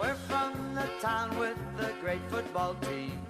We're from the town with the great football team.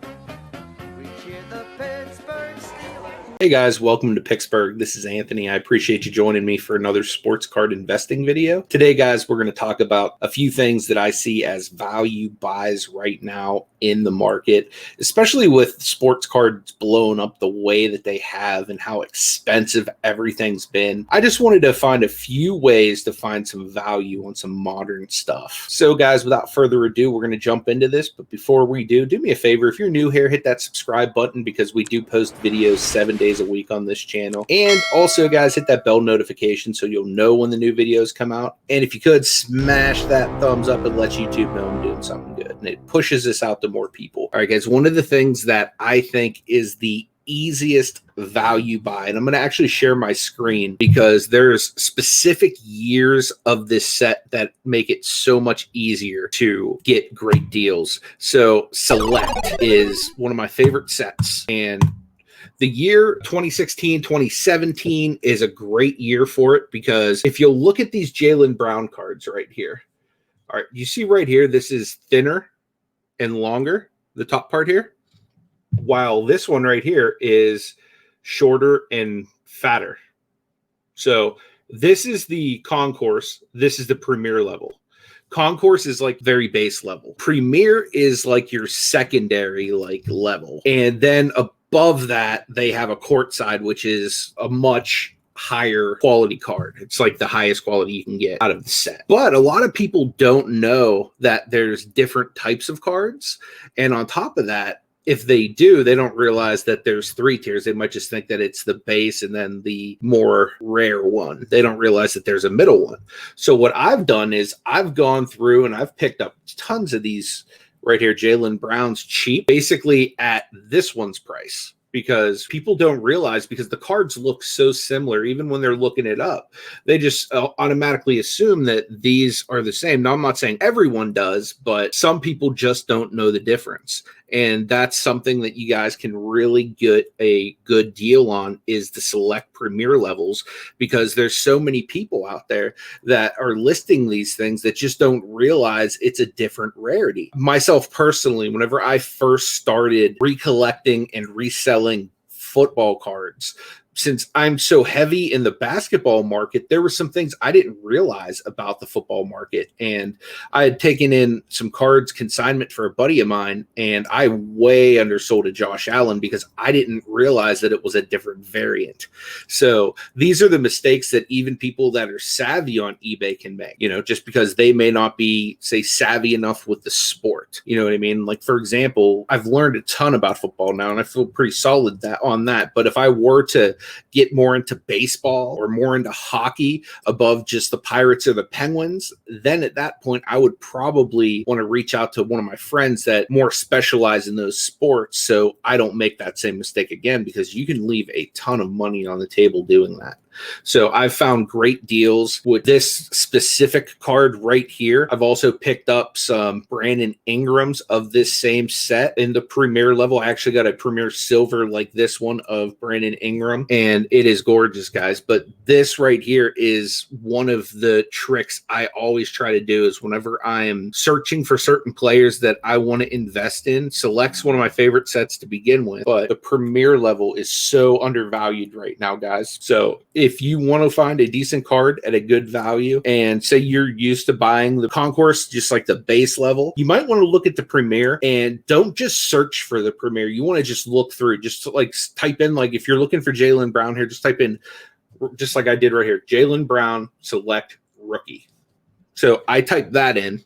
We cheer the Pittsburgh Steelers. Hey guys, welcome to Picksburgh. This is Anthony. I appreciate you joining me for another sports card investing video. Today, guys, we're going to talk about a few things that I see as value buys right now in the market, especially with sports cards blowing up the way that they have and how expensive everything's been. I just wanted to find a few ways to find some value on some modern stuff. So guys, without further ado, we're going to jump into this. But before we do me a favor. If you're new here, hit that subscribe button because we do post videos 7 days a week on this channel. And also, guys, hit that bell notification so you'll know when the new videos come out. And if you could, smash that thumbs up. It lets YouTube know I'm doing something good. And it pushes this out to more people. All right, guys, one of the things that I think is the easiest value buy, and I'm going to actually share my screen because there's specific years of this set that make it so much easier to get great deals. So Select is one of my favorite sets, and the year 2016, 2017 is a great year for it because if you'll look at these Jaylen Brown cards right here, all right, you see right here, this is thinner and longer, the top part here, while this one right here is shorter and fatter. So this is the concourse. This is the premier level. Concourse is like very base level. Premier is like your secondary like level. And then above that, they have a courtside, which is a much higher quality card. It's like the highest quality you can get out of the set. But a lot of people don't know that there's different types of cards. And on top of that, if they do, they don't realize that there's 3 tiers. They might just think that it's the base and then the more rare one. They don't realize that there's a middle one. So what I've done is I've gone through and I've picked up tons of these right here, Jaylen Brown's cheap, basically at this one's price. Because people don't realize, because the cards look so similar, even when they're looking it up, they just automatically assume that these are the same. Now, I'm not saying everyone does, but some people just don't know the difference. And that's something that you guys can really get a good deal on, is the Select Premier levels, because there's so many people out there that are listing these things that just don't realize it's a different rarity. Myself personally, whenever I first started recollecting and reselling football cards, since I'm so heavy in the basketball market, there were some things I didn't realize about the football market. And I had taken in some cards consignment for a buddy of mine, and I way undersold a Josh Allen because I didn't realize that it was a different variant. So these are the mistakes that even people that are savvy on eBay can make, you know, just because they may not be, say, savvy enough with the sport. You know what I mean? Like, for example, I've learned a ton about football now, and I feel pretty solid on that. But if I were to get more into baseball or more into hockey above just the Pirates or the Penguins, then at that point, I would probably want to reach out to one of my friends that more specialize in those sports, so I don't make that same mistake again, because you can leave a ton of money on the table doing that. So I've found great deals with this specific card right here. I've also picked up some Brandon Ingrams of this same set in the premier level. I actually got a premier silver like this one of Brandon Ingram, and it is gorgeous, guys. But this right here is one of the tricks I always try to do, is whenever I'm searching for certain players that I want to invest in. Select's one of my favorite sets to begin with, but the premier level is so undervalued right now, guys. So if you want to find a decent card at a good value, and say you're used to buying the concourse, just like the base level, you might want to look at the premier, and don't just search for the premier. You want to just look through, just to like type in, like if you're looking for Jaylen Brown here, just type in, just like I did right here, Jaylen Brown Select Rookie. So I typed that in,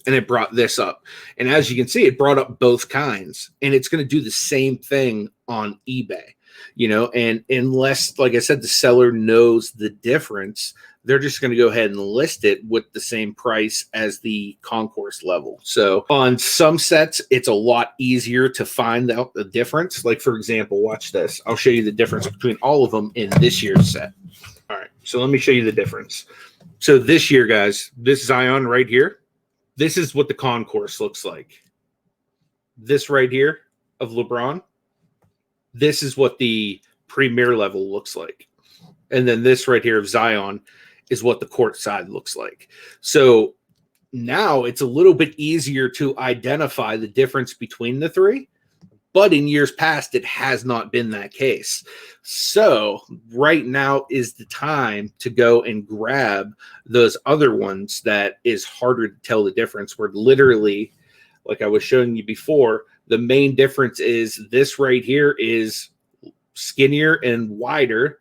and it brought this up. And as you can see, it brought up both kinds, and it's going to do the same thing on eBay. You know, and unless, like I said, the seller knows the difference, they're just going to go ahead and list it with the same price as the concourse level. So on some sets, it's a lot easier to find out the difference. Like, for example, watch this. I'll show you the difference between all of them in this year's set. All right, so let me show you the difference. So this year, guys, this Zion right here, this is what the concourse looks like. This right here of LeBron, this is what the premier level looks like. And then this right here of Zion is what the court side looks like. So now it's a little bit easier to identify the difference between the three. But in years past, it has not been that case. So right now is the time to go and grab those other ones that is harder to tell the difference. Where literally, like I was showing you before, the main difference is this right here is skinnier and wider,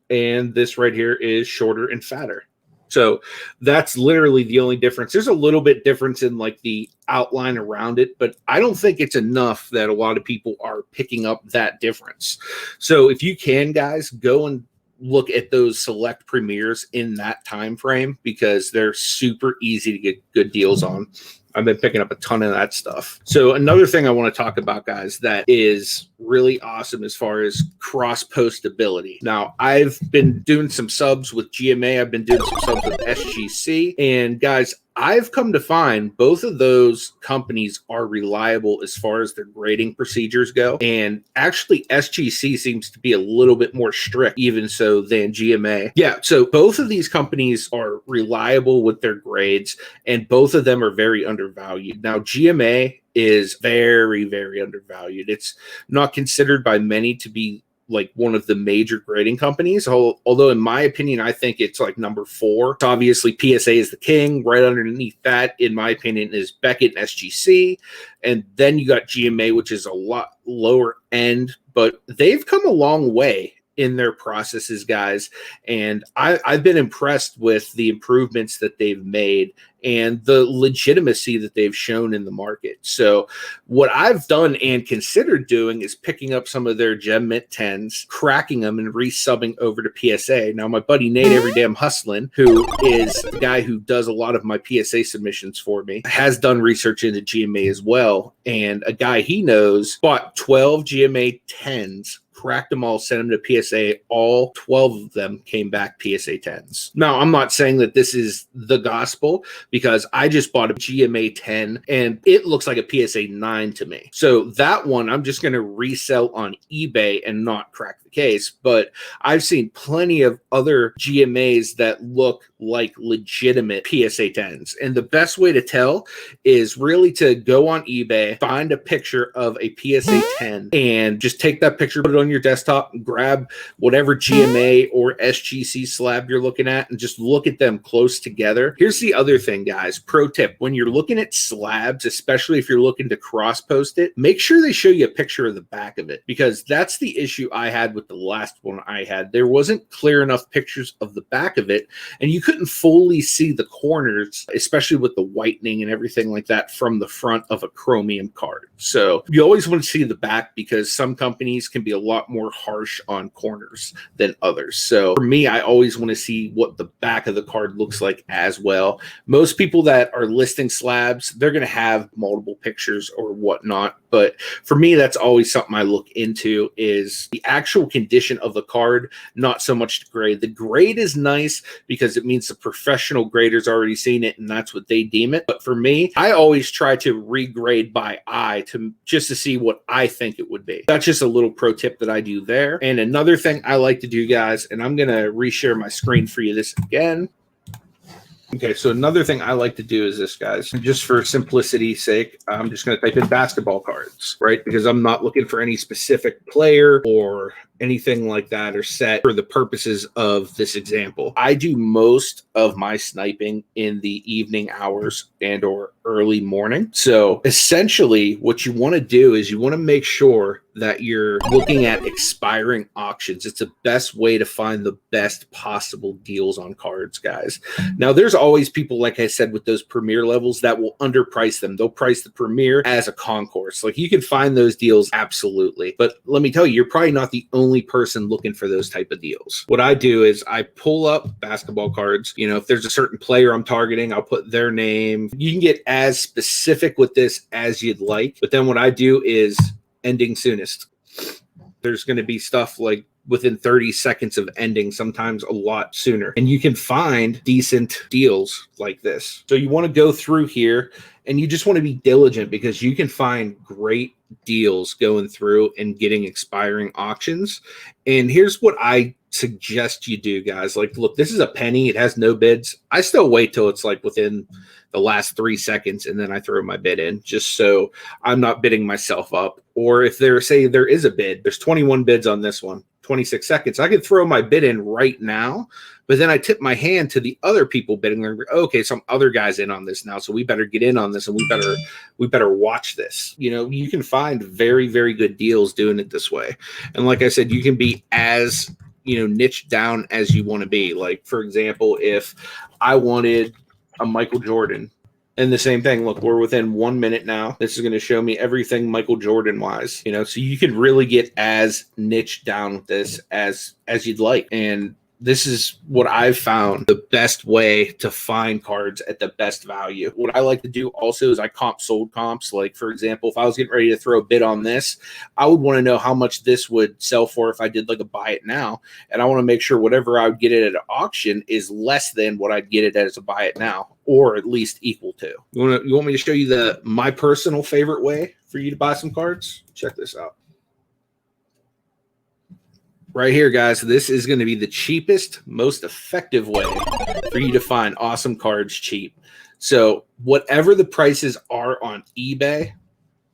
and this right here is shorter and fatter. So that's literally the only difference. There's a little bit difference in like the outline around it, but I don't think it's enough that a lot of people are picking up that difference. So if you can, guys, go and look at those select premieres in that time frame, because they're super easy to get good deals on. I've been picking up a ton of that stuff. So another thing I want to talk about, guys, that is really awesome as far as cross postability. Now, I've been doing some subs with GMA. I've been doing some subs with SGC. And guys, I've come to find both of those companies are reliable as far as their grading procedures go. And actually, SGC seems to be a little bit more strict, even so, than GMA. Yeah, so both of these companies are reliable with their grades, and both of them are very undervalued. Now, GMA is very, very undervalued. It's not considered by many to be like one of the major grading companies, although in my opinion, I think it's like number 4. So obviously PSA is the king. Right underneath that, in my opinion, is Beckett and SGC. And then you got GMA, which is a lot lower end, but they've come a long way in their processes, guys. And I've been impressed with the improvements that they've made and the legitimacy that they've shown in the market. So what I've done and considered doing is picking up some of their Gem Mint 10s, cracking them, and resubbing over to PSA. Now, my buddy Nate Everydamn Hustlin, who is the guy who does a lot of my PSA submissions for me, has done research into GMA as well. And a guy he knows bought 12 GMA 10s, cracked them all, sent them to PSA. All 12 of them came back PSA 10s. Now, I'm not saying that this is the gospel, because I just bought a GMA 10 and it looks like a PSA 9 to me. So that one I'm just going to resell on eBay and not crack the case. But I've seen plenty of other GMAs that look like legitimate PSA 10s. And the best way to tell is really to go on eBay, find a picture of a PSA 10, and just take that picture, put it on your desktop, and grab whatever GMA or SGC slab you're looking at, and just look at them close together. Here's the other thing, guys. Pro tip: when you're looking at slabs, especially if you're looking to cross post it, make sure they show you a picture of the back of it, because that's the issue I had with the last one I had. There wasn't clear enough pictures of the back of it, and you couldn't fully see the corners, especially with the whitening and everything like that from the front of a chromium card. So you always want to see the back, because some companies can be a lot more harsh on corners than others. So for me, I always want to see what the back of the card looks like as well. Most people that are listing slabs, they're going to have multiple pictures or whatnot. But for me, that's always something I look into, is the actual condition of the card, not so much the grade. The grade is nice because it means the professional grader's already seen it and that's what they deem it. But for me, I always try to regrade by eye just to see what I think it would be. That's just a little pro tip that I do there. And another thing I like to do, guys, and I'm going to reshare my screen for you this again. Okay, so another thing I like to do is this, guys. Just for simplicity's sake, I'm just going to type in basketball cards, right? Because I'm not looking for any specific player or anything like that, or set for the purposes of this example. I do most of my sniping in the evening hours and or early morning. So essentially what you want to do is you want to make sure that you're looking at expiring auctions. It's the best way to find the best possible deals on cards, guys. Now, there's always people, like I said, with those premier levels that will underprice them. They'll price the premier as a concourse. Like, you can find those deals, absolutely. But let me tell you, you're probably not the only person looking for those type of deals. What I do is I pull up basketball cards. You know, if there's a certain player I'm targeting, I'll put their name. You can get as specific with this as you'd like. But then what I do is ending soonest. There's going to be stuff like within 30 seconds of ending, sometimes a lot sooner. And you can find decent deals like this. So you want to go through here and you just want to be diligent, because you can find great deals going through and getting expiring auctions. And here's what I suggest you do, guys. Like, look, this is a penny. It has no bids. I still wait till it's like within the last 3 seconds, and then I throw my bid in, just so I'm not bidding myself up. Or if there is a bid, there's 21 bids on this one, 26 seconds. I can throw my bid in right now, but then I tip my hand to the other people bidding. Okay, some other guys in on this now, so we better get in on this, and we better watch this. You know, you can find very, very good deals doing it this way. And like I said, you can be as, you know, niche down as you want to be. Like, for example, if I wanted a Michael Jordan, and the same thing, look, we're within 1 minute now. This is going to show me everything Michael Jordan wise, you know, so you can really get as niche down with this as you'd like. And this is what I've found the best way to find cards at the best value. What I like to do also is I comp sold comps. Like, for example, if I was getting ready to throw a bid on this, I would want to know how much this would sell for if I did like a buy it now. And I want to make sure whatever I would get it at an auction is less than what I'd get it as a buy it now, or at least equal to. You want me to show you my personal favorite way for you to buy some cards? Check this out. Right here, guys, this is going to be the cheapest, most effective way for you to find awesome cards cheap. So whatever the prices are on eBay,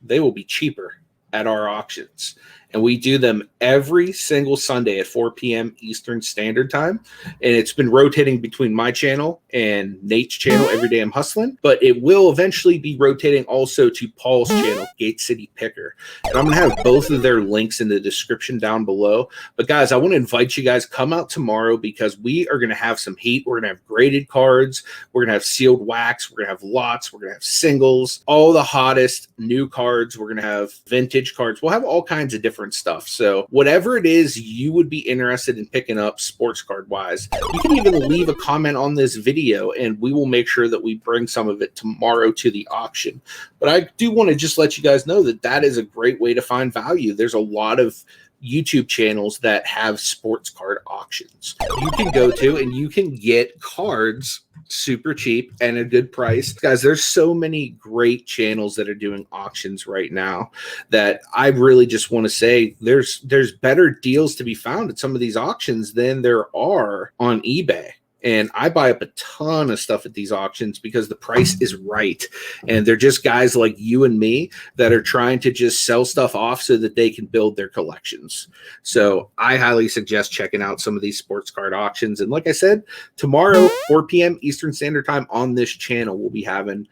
they will be cheaper at our auctions. And we do them every single Sunday at 4 p.m. Eastern Standard Time. And it's been rotating between my channel and Nate's channel, Every Day I'm Hustling. But it will eventually be rotating also to Paul's channel, Gate City Picker. And I'm going to have both of their links in the description down below. But guys, I want to invite you guys, come out tomorrow, because we are going to have some heat. We're going to have graded cards. We're going to have sealed wax. We're going to have lots. We're going to have singles, all the hottest new cards. We're going to have vintage cards. We'll have all kinds of different stuff. So whatever it is you would be interested in picking up sports card wise, you can even leave a comment on this video and we will make sure that we bring some of it tomorrow to the auction. But I do want to just let you guys know that that is a great way to find value. There's a lot of YouTube channels that have sports card auctions you can go to, and you can get cards super cheap and a good price. Guys, there's so many great channels that are doing auctions right now that I really just want to say there's better deals to be found at some of these auctions than there are on eBay. And I buy up a ton of stuff at these auctions because the price is right. And they're just guys like you and me that are trying to just sell stuff off so that they can build their collections. So I highly suggest checking out some of these sports card auctions. And like I said, tomorrow, 4 p.m. Eastern Standard Time on this channel, we'll be having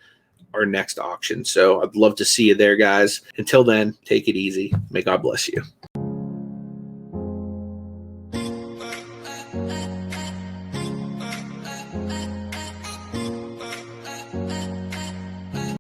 our next auction. So I'd love to see you there, guys. Until then, take it easy. May God bless you.